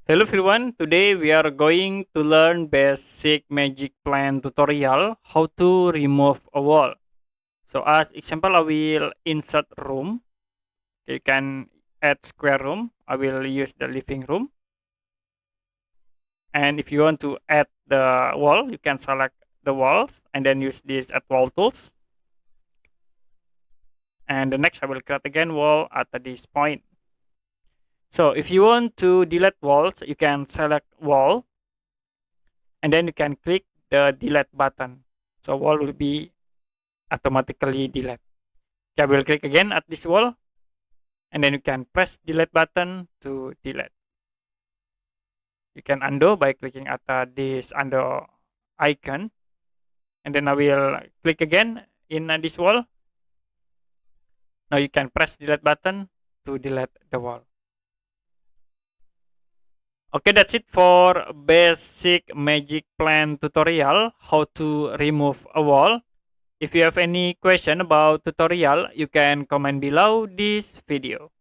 Hello everyone, today we are going to learn basic Magicplan tutorial how to remove a wall. So as example, I will insert room. You can add square room. I will use the living room. And if you want to add the wall, you can select the walls and then use this add wall tools. And the next I will create again wall at this point. So if you want to delete walls, you can select wall and then you can click the delete button. So wall will be automatically delete. Okay, I will click again at this wall and then you can press delete button to delete. You can undo by clicking at this undo icon and then I will click again in this wall. Now you can press delete button to delete the wall. Okay, that's it for basic Magicplan tutorial how to remove a wall. If you have any question about tutorial, you can comment below this video.